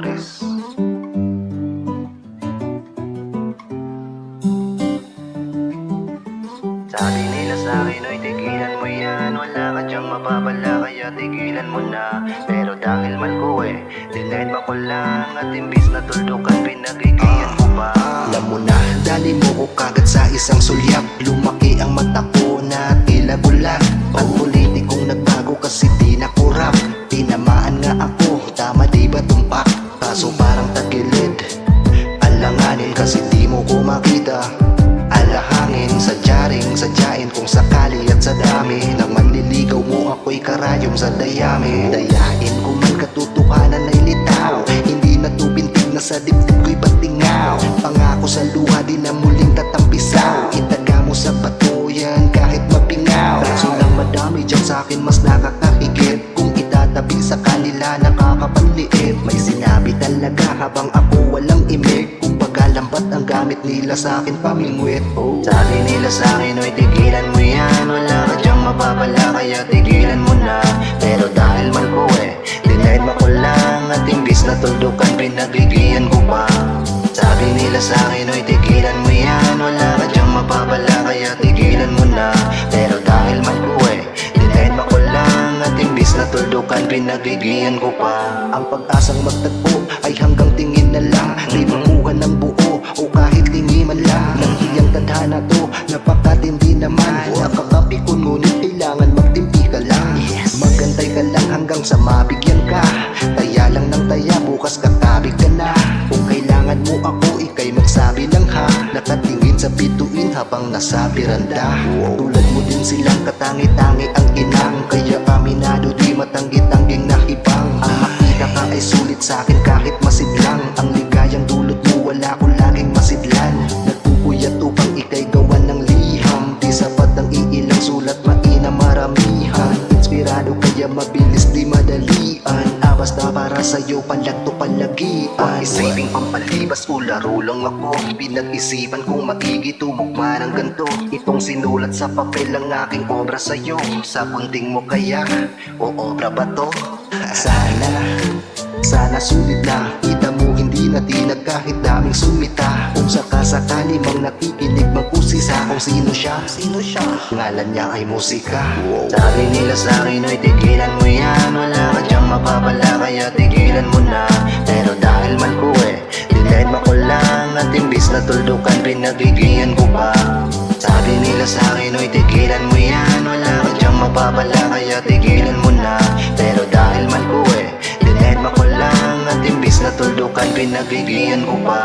Flores. Sabi nila sa'kin, oy tigilan mo yan, wala ka dyang mapapala kaya tigilan mo na. Pero dahil mal ko dinahid mo ko lang at imbis na tuldukan pinagigiyan mo pa. Alam mo na, dali mo ko kagad sa isang sulyap. Lumaki ang mata ko na tila bulag. At politikong nagbago kasi di na kurap. Tinamaan nga ako, tama di ba tumpak? Kaso parang tagilid, alanganin kasi di mo ko makita. Alahangin, sadyain kung sakali at sa dami nang manliligaw mo ako'y karayom sa dayami. Dayain ko man katotohanan ay litaw, hindi na tubintig na sa dibdib ko'y batingaw. Pangako sa luha di na muling tatampisaw, itaga mo sa bato yan kahit mapingaw. Kaso lang madami dyan sa'kin mas nakakahigit, kung itatabi sa kanila nakakapanliit. May sinabi talaga habang ako walang imik, lambat ang gamit nila sa'kin pamingwit. Sabi nila sa'kin, oy tigilan mo yan, wala ka dyang mapapala kaya tigilan mo na. Pero dahil man ko dinahid mo ko lang at imbis na tuldukan pinagigiyan ko pa. Sabi nila sa'kin, oy tigilan mo yan, wala ka dyang mapapala kaya tigilan mo na. Pero dahil man ko dinahid mo ko lang at imbis na tuldukan pinagigiyan ko pa. Ang pag-asang magtagpo ay hanggang tingin na lang, di makuha ng buo o kahit tingi man lang. Nang hiyang tadhana to, napakatindi naman. Nakakapi ko ngunit kailangan magtimpi ka lang. Magantay ka lang hanggang sa mabigyan ka. Taya lang ng taya, bukas kakabig ka na. Kung kailangan mo ako, ikay magsabi lang ha. Nakatingin sa bituin habang nasa piranda. Tulad mo din silang katangi-tangi ang inang, kaya aminado di matanggi-tangging nakibang. Ang makita ka ay sulit sa'kin kahit masidlang. Ang ligayang dulot mo wala ko laging masidlan. Nagpupuyat upang ikay gawan ng liham, di sapat ang iilang sulat mainam maramihan. Inspirado kaya mabilis di madalian, basta para sa'yo palagto palagian. Huwag isiping pampalibas o laro lang ako, pinag-isipan kung magigitugma ng ganto. Itong sinulat sa papel ang aking obra sa'yo, sa kunting mo kaya o obra ba to? Sana sulit na, kita mo hindi na tinag kahit daming sumita. Kung sakasakali mang nakikinig mag-usisa kung sino siya, ngalan niya ay musika. Sabi nila sa'kin, oy tigilan mo yan, wala ka dyang mapapala kaya tigilan mo na. Pero dahil man ko dinahid mo ko lang at imbis na tuldukan pinagigiyan ko pa. Sabi nila sa'kin, oy tigilan mo yan, wala ka dyang mapapala kaya tigilan mo na. Pero dahil man ko dinahid mo ko lang at imbis na tuldukan pinagigiyan ko pa.